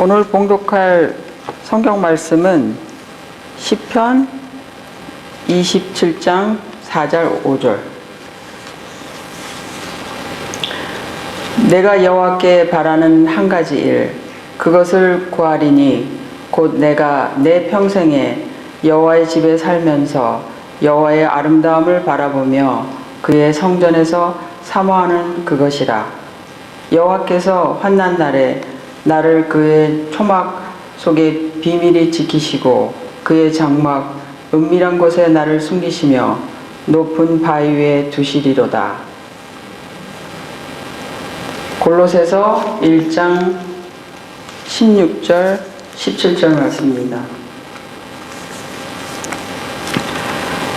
오늘 봉독할 성경 말씀은 시편 27장 4절 5절. 내가 여호와께 바라는 한 가지 일, 그것을 구하리니 곧 내가 내 평생에 여호와의 집에 살면서 여호와의 아름다움을 바라보며 그의 성전에서 사모하는 그것이라. 여호와께서 환난 날에 나를 그의 초막 속에 비밀히 지키시고 그의 장막 은밀한 곳에 나를 숨기시며 높은 바위 위에 두시리로다. 골로새서 1장 16절 17절 말씀입니다.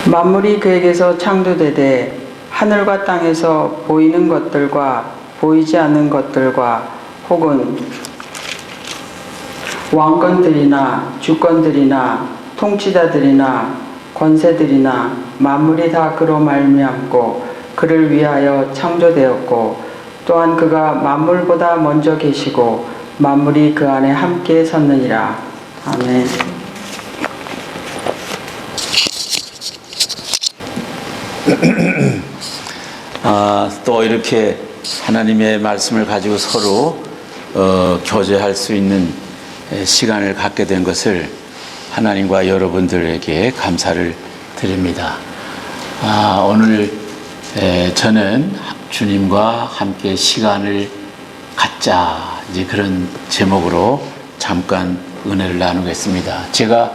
만물이 그에게서 창조되되 하늘과 땅에서 보이는 것들과 보이지 않는 것들과 혹은 왕권들이나 주권들이나 통치자들이나 권세들이나 만물이 다 그로 말미암고 그를 위하여 창조되었고 또한 그가 만물보다 먼저 계시고 만물이 그 안에 함께 섰느니라. 아멘. 또 이렇게 하나님의 말씀을 가지고 서로 교제할 수 있는 시간을 갖게 된 것을 하나님과 여러분들에게 감사를 드립니다. 오늘 저는 주님과 함께 시간을 갖자, 이제 그런 제목으로 잠깐 은혜를 나누겠습니다. 제가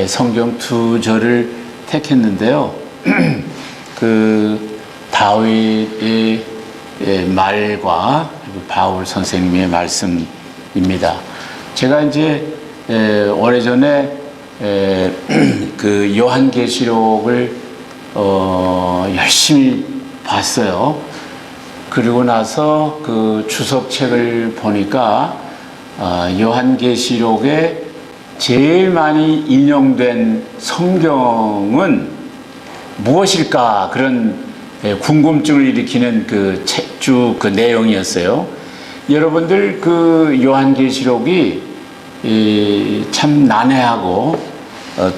성경 두 절을 택했는데요. 그 다윗의 말과 바울 선생님의 말씀입니다. 제가 이제 오래전에 그 요한계시록을 열심히 봤어요. 그리고 나서 그 주석책을 보니까 요한계시록에 제일 많이 인용된 성경은 무엇일까, 그런 궁금증을 일으키는 그 책주 그 내용이었어요. 여러분들 그 요한계시록이 참 난해하고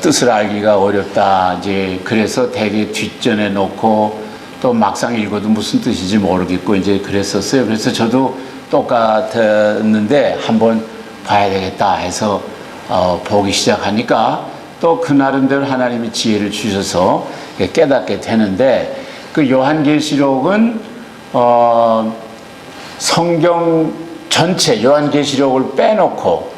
뜻을 알기가 어렵다, 이제 그래서 되게 뒷전에 놓고 또 막상 읽어도 무슨 뜻인지 모르겠고 이제 그랬었어요. 그래서 저도 똑같았는데 한번 봐야 되겠다 해서 보기 시작하니까 또 그 나름대로 하나님이 지혜를 주셔서 깨닫게 되는데, 그 요한계시록은 성경 전체 요한계시록을 빼놓고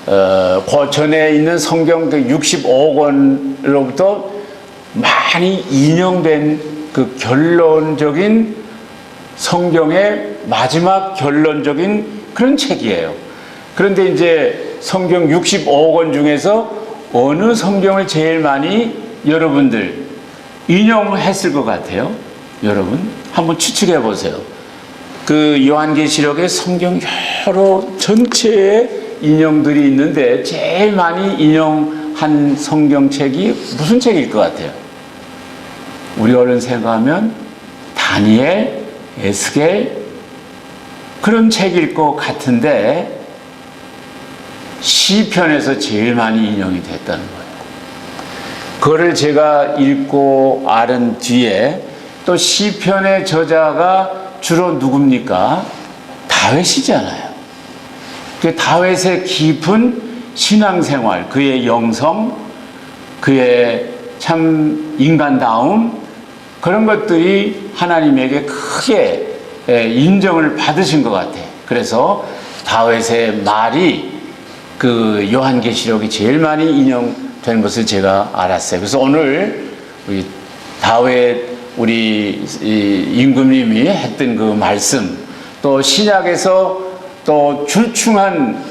그 전에 있는 성경 그 65억 권으로부터 많이 인용된 그 결론적인 성경의 마지막 결론적인 그런 책이에요. 그런데 이제 성경 65억 권 중에서 어느 성경을 제일 많이 여러분들 인용했을 것 같아요? 여러분 한번 추측해 보세요. 그 요한계시록에 성경 여러 전체에 인용들이 있는데 제일 많이 인용한 성경책이 무슨 책일 것 같아요? 우리 어른 생각하면 다니엘, 에스겔 그런 책일 것 같은데 시편에서 제일 많이 인용이 됐다는 거예요. 그거를 제가 읽고 알은 뒤에 또 시편의 저자가 주로 누굽니까? 다윗이잖아요. 그 다윗의 깊은 신앙생활, 그의 영성, 그의 참 인간다움, 그런 것들이 하나님에게 크게 인정을 받으신 것 같아요. 그래서 다윗의 말이 그 요한계시록이 제일 많이 인용된 것을 제가 알았어요. 그래서 오늘 우리 다윗 우리 임금님이 했던 그 말씀, 또 신약에서 또 출중한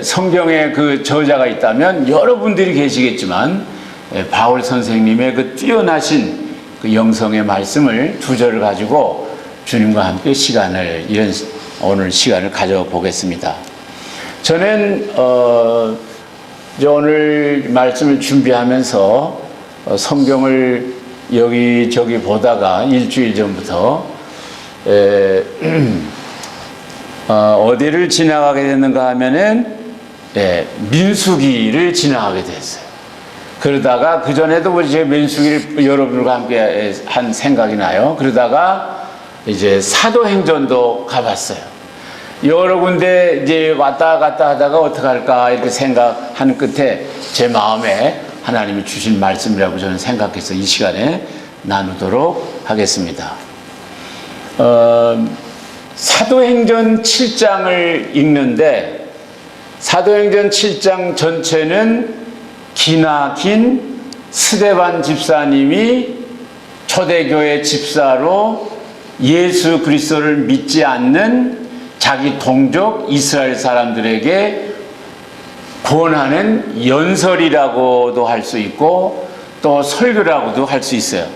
성경의 그 저자가 있다면 여러분들이 계시겠지만 바울 선생님의 그 뛰어나신 그 영성의 말씀을 두 절을 가지고 주님과 함께 이런 오늘 시간을 가져보겠습니다. 저는 오늘 말씀을 준비하면서 성경을 여기저기 보다가 일주일 전부터 어디를 지나가게 됐는가 하면은 민수기를 지나가게 됐어요. 그러다가 그 전에도 이제 민수기를 여러분과 함께 한 생각이 나요. 그러다가 이제 사도행전도 가봤어요. 여러 군데 이제 왔다 갔다 하다가 어떻게 할까 이렇게 생각하는 끝에 제 마음에 하나님이 주신 말씀이라고 저는 생각해서 이 시간에 나누도록 하겠습니다. 사도행전 7장을 읽는데 사도행전 7장 전체는 기나긴 스데반 집사님이 초대교회 집사로 예수 그리스도를 믿지 않는 자기 동족 이스라엘 사람들에게 권하는 연설이라고도 할 수 있고 또 설교라고도 할 수 있어요.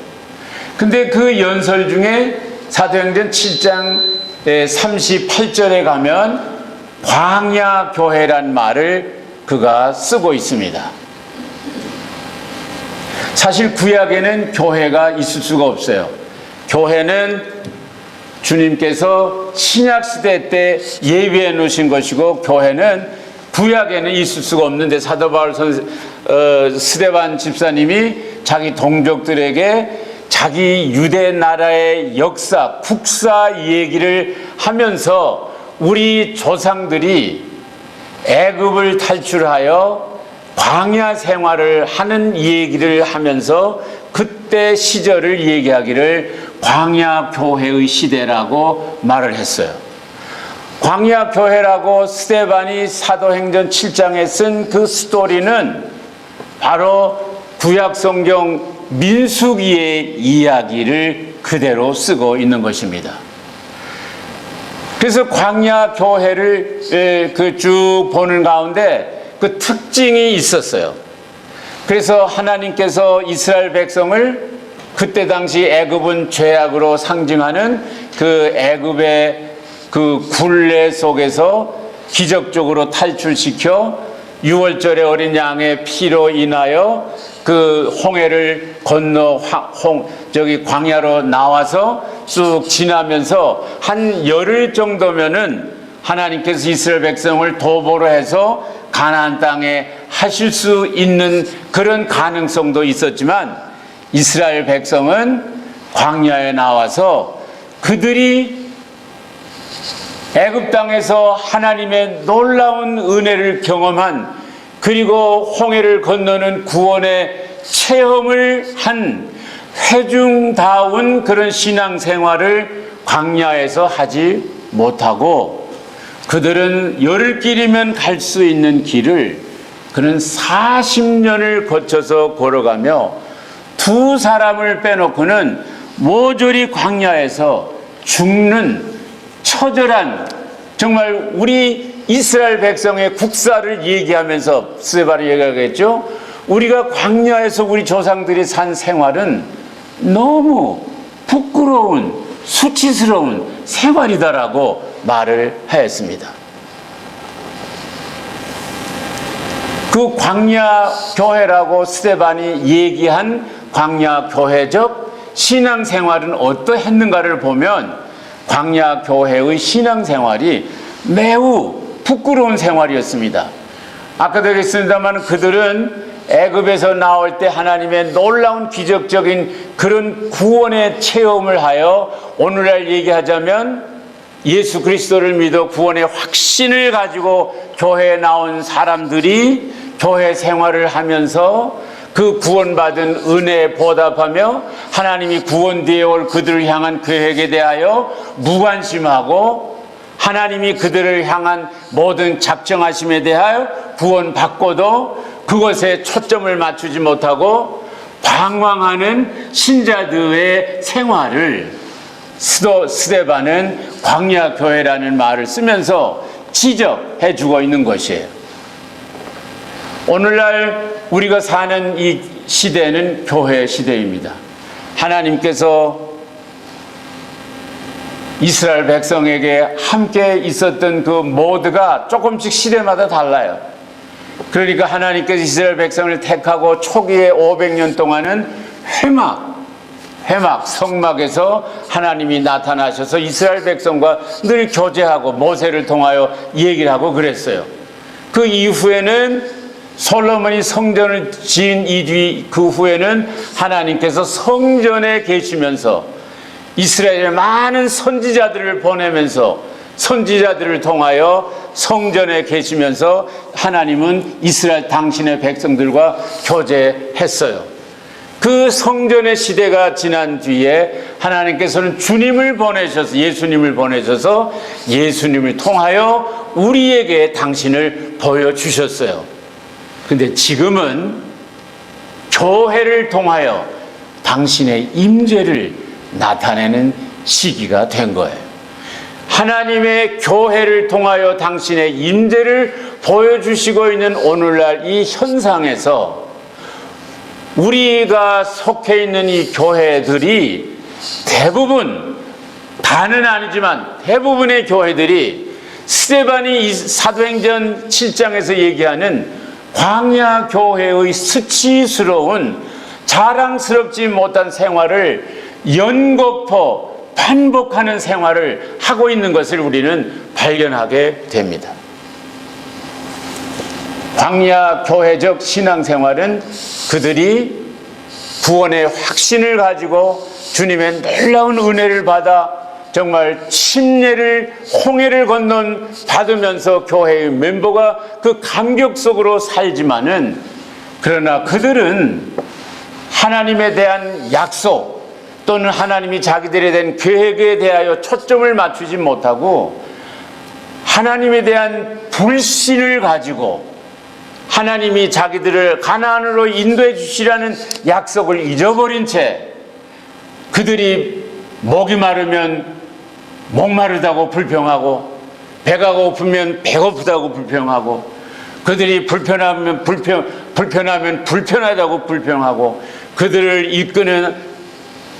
근데 그 연설 중에 사도행전 7장 38절에 가면 광야 교회란 말을 그가 쓰고 있습니다. 사실 구약에는 교회가 있을 수가 없어요. 교회는 주님께서 신약시대 때 예비해 놓으신 것이고 교회는 구약에는 있을 수가 없는데 사도 바울 스데반 집사님이 자기 동족들에게 자기 유대 나라의 역사, 국사 얘기를 하면서 우리 조상들이 애굽을 탈출하여 광야 생활을 하는 얘기를 하면서 그때 시절을 얘기하기를 광야 교회의 시대라고 말을 했어요. 광야 교회라고 스데반이 사도행전 7장에 쓴 그 스토리는 바로 구약 성경 민수기의 이야기를 그대로 쓰고 있는 것입니다. 그래서 광야 교회를 쭉 보는 가운데 그 특징이 있었어요. 그래서 하나님께서 이스라엘 백성을 그때 당시 애굽은 죄악으로 상징하는 그 애굽의 그 굴레 속에서 기적적으로 탈출시켜 6월절의 어린 양의 피로 인하여 그 홍해를 건너 광야로 나와서 쑥 지나면서 한 열흘 정도면은 하나님께서 이스라엘 백성을 도보로 해서 가나안 땅에 하실 수 있는 그런 가능성도 있었지만 이스라엘 백성은 광야에 나와서 그들이 애굽 땅에서 하나님의 놀라운 은혜를 경험한 그리고 홍해를 건너는 구원의 체험을 한 회중다운 그런 신앙생활을 광야에서 하지 못하고 그들은 열흘길이면 갈 수 있는 길을 그는 40년을 거쳐서 걸어가며 두 사람을 빼놓고는 모조리 광야에서 죽는 처절한 정말 우리 이스라엘 백성의 국사를 얘기하면서 스데반이 얘기하겠죠. 우리가 광야에서 우리 조상들이 산 생활은 너무 부끄러운 수치스러운 생활이다라고 말을 하였습니다. 그 광야 교회라고 스데반이 얘기한 광야 교회적 신앙생활은 어떠했는가를 보면 광야 교회의 신앙생활이 매우 부끄러운 생활이었습니다. 아까도 얘기했습니다만 그들은 애굽에서 나올 때 하나님의 놀라운 기적적인 그런 구원의 체험을 하여 오늘날 얘기하자면 예수 그리스도를 믿어 구원의 확신을 가지고 교회에 나온 사람들이 교회 생활을 하면서 그 구원받은 은혜에 보답하며 하나님이 구원 뒤에 올 그들을 향한 계획에 대하여 무관심하고 하나님이 그들을 향한 모든 작정하심에 대하여 구원받고도 그것에 초점을 맞추지 못하고 방황하는 신자들의 생활을 스데반은 광야교회라는 말을 쓰면서 지적해 주고 있는 것이에요. 오늘날 우리가 사는 이 시대는 교회 시대입니다. 하나님께서 이스라엘 백성에게 함께 있었던 그 모드가 조금씩 시대마다 달라요. 그러니까 하나님께서 이스라엘 백성을 택하고 초기에 500년 동안은 회막, 회막, 성막에서 하나님이 나타나셔서 이스라엘 백성과 늘 교제하고 모세를 통하여 얘기를 하고 그랬어요. 그 이후에는 솔로몬이 성전을 지은 그 후에는 하나님께서 성전에 계시면서 이스라엘의 많은 선지자들을 보내면서 선지자들을 통하여 성전에 계시면서 하나님은 이스라엘 당신의 백성들과 교제했어요. 그 성전의 시대가 지난 뒤에 하나님께서는 주님을 보내셔서 예수님을 통하여 우리에게 당신을 보여주셨어요. 근데 지금은 교회를 통하여 당신의 임재를 나타내는 시기가 된 거예요. 하나님의 교회를 통하여 당신의 임재를 보여주시고 있는 오늘날 이 현상에서 우리가 속해 있는 이 교회들이 대부분, 다는 아니지만 대부분의 교회들이 스데반이 사도행전 7장에서 얘기하는 광야 교회의 수치스러운 자랑스럽지 못한 생활을 연거푸 반복하는 생활을 하고 있는 것을 우리는 발견하게 됩니다. 광야 교회적 신앙생활은 그들이 구원의 확신을 가지고 주님의 놀라운 은혜를 받아 정말 침례를, 홍해를 건넌 받으면서 교회의 멤버가 그 감격 속으로 살지만은, 그러나 그들은 하나님에 대한 약속 또는 하나님이 자기들에 대한 계획에 대하여 초점을 맞추지 못하고 하나님에 대한 불신을 가지고 하나님이 자기들을 가나안으로 인도해 주시라는 약속을 잊어버린 채 그들이 목이 마르면 목마르다고 불평하고 배가 고프면 배고프다고 불평하고 그들이 불편하면 불편하다고 불평하고 그들을 이끄는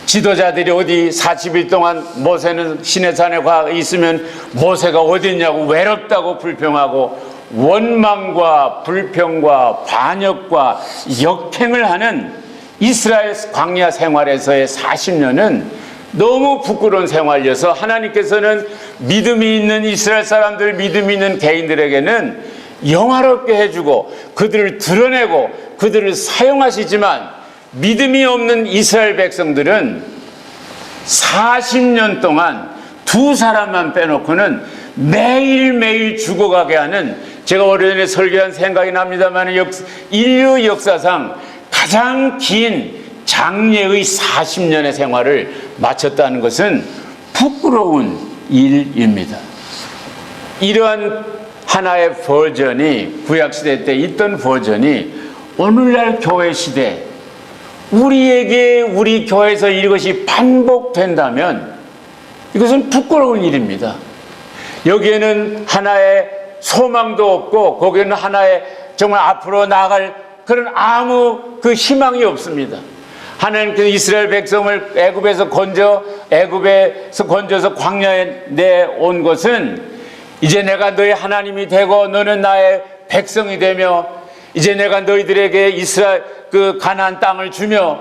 지도자들이 어디 40일 동안 모세는 시내산에 가 있으면 모세가 어디 있냐고 외롭다고 불평하고 원망과 불평과 반역과 역행을 하는 이스라엘 광야 생활에서의 40년은 너무 부끄러운 생활이어서 하나님께서는 믿음이 있는 이스라엘 사람들, 믿음이 있는 개인들에게는 영화롭게 해주고 그들을 드러내고 그들을 사용하시지만 믿음이 없는 이스라엘 백성들은 40년 동안 두 사람만 빼놓고는 매일매일 죽어가게 하는, 제가 오래전에 설교한 생각이 납니다만 인류 역사상 가장 긴 장례의 40년의 생활을 마쳤다는 것은 부끄러운 일입니다. 이러한 하나의 버전이, 구약시대 때 있던 버전이 오늘날 교회 시대 우리에게, 우리 교회에서 이것이 반복된다면 이것은 부끄러운 일입니다. 여기에는 하나의 소망도 없고 거기에는 하나의 정말 앞으로 나아갈 그런 아무 그 희망이 없습니다. 하나님께서 이스라엘 백성을 애굽에서 건져서 광야에 내온 것은 이제 내가 너의 하나님이 되고 너는 나의 백성이 되며 이제 내가 너희들에게 이스라엘 그 가나안 땅을 주며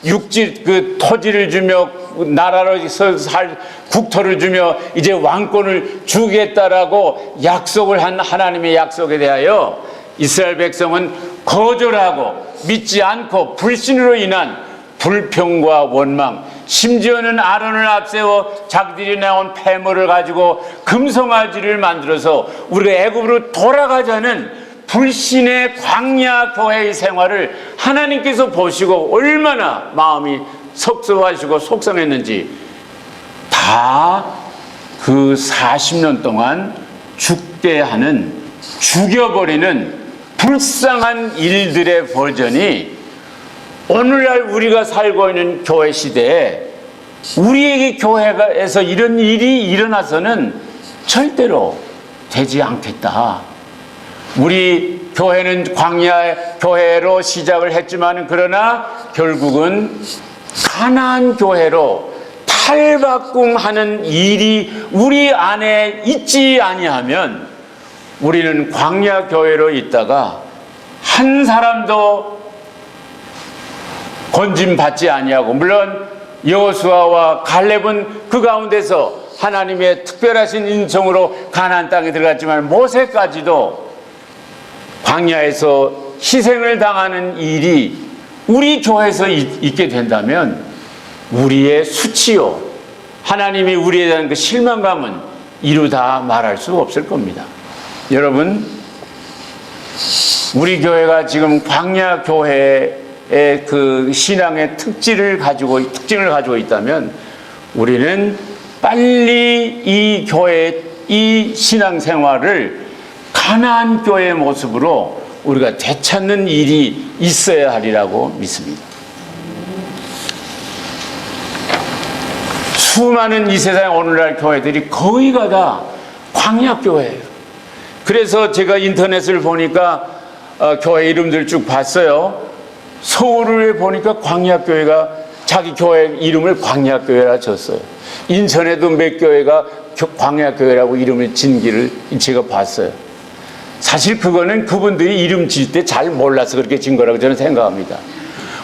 육지 그 토지를 주며 나라로서 살 국토를 주며 이제 왕권을 주겠다라고 약속을 한 하나님의 약속에 대하여 이스라엘 백성은 거절하고 믿지 않고 불신으로 인한 불평과 원망, 심지어는 아론을 앞세워 자기들이 내온 폐물을 가지고 금송아지를 만들어서 우리가 애굽으로 돌아가자는 불신의 광야 교회의 생활을 하나님께서 보시고 얼마나 마음이 섭섭하시고 속상했는지 다 그 40년 동안 죽게 하는, 죽여버리는 불쌍한 일들의 버전이 오늘날 우리가 살고 있는 교회 시대에 우리에게 교회에서 이런 일이 일어나서는 절대로 되지 않겠다. 우리 교회는 광야 교회로 시작을 했지만 그러나 결국은 가나안 교회로 탈바꿈하는 일이 우리 안에 있지 아니하면 우리는 광야 교회로 있다가 한 사람도 건짐 받지 아니하고, 물론 여호수아와 갈렙은 그 가운데서 하나님의 특별하신 인성으로 가나안 땅에 들어갔지만 모세까지도 광야에서 희생을 당하는 일이 우리 교회에서 있게 된다면 우리의 수치요, 하나님이 우리에 대한 그 실망감은 이루다 말할 수 없을 겁니다. 여러분, 우리 교회가 지금 광야 교회의 그 신앙의 특징을 가지고 있다면 우리는 빨리 이 교회, 이 신앙생활을 가나안 교회의 모습으로 우리가 되찾는 일이 있어야 하리라고 믿습니다. 수많은 이 세상 오늘날 교회들이 거의가 다 광야 교회예요. 그래서 제가 인터넷을 보니까 교회 이름들 쭉 봤어요. 서울을 보니까 광야교회가 자기 교회 이름을 광야교회라 졌어요. 인천에도 몇 교회가 광야교회라고 이름을 진 길을 제가 봤어요. 사실 그거는 그분들이 이름 지을 때 잘 몰라서 그렇게 진 거라고 저는 생각합니다.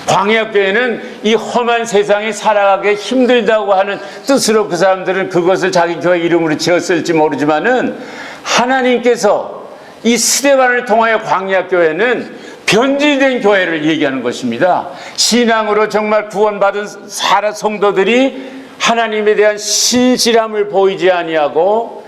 광야교회는 이 험한 세상에 살아가기 힘들다고 하는 뜻으로 그 사람들은 그것을 자기 교회 이름으로 지었을지 모르지만은 하나님께서 이 스데반을 통하여 광야교회는 변질된 교회를 얘기하는 것입니다. 신앙으로 정말 구원받은 성도들이 하나님에 대한 신실함을 보이지 아니하고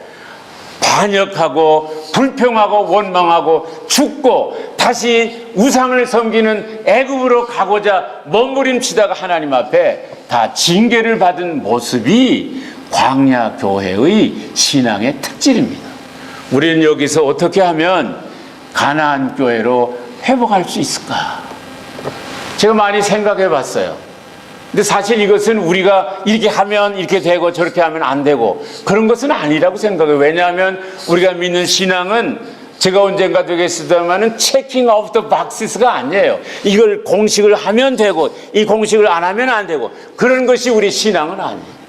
반역하고 불평하고 원망하고 죽고 다시 우상을 섬기는 애굽으로 가고자 몸부림치다가 하나님 앞에 다 징계를 받은 모습이 광야교회의 신앙의 특질입니다. 우리는 여기서 어떻게 하면 가나안 교회로 회복할 수 있을까? 제가 많이 생각해 봤어요. 근데 사실 이것은 우리가 이렇게 하면 이렇게 되고 저렇게 하면 안 되고 그런 것은 아니라고 생각해요. 왜냐하면 우리가 믿는 신앙은 제가 언젠가 되겠습니다만은 체킹 오프 더 박스가 아니에요. 이걸 공식을 하면 되고 이 공식을 안 하면 안 되고 그런 것이 우리 신앙은 아니에요.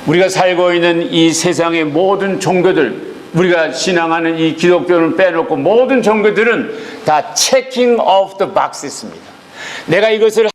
우리가 살고 있는 이 세상의 모든 종교들, 우리가 신앙하는 이 기독교를 빼놓고 모든 종교들은 다 체킹 오프 더 박스입니다. 내가 이것을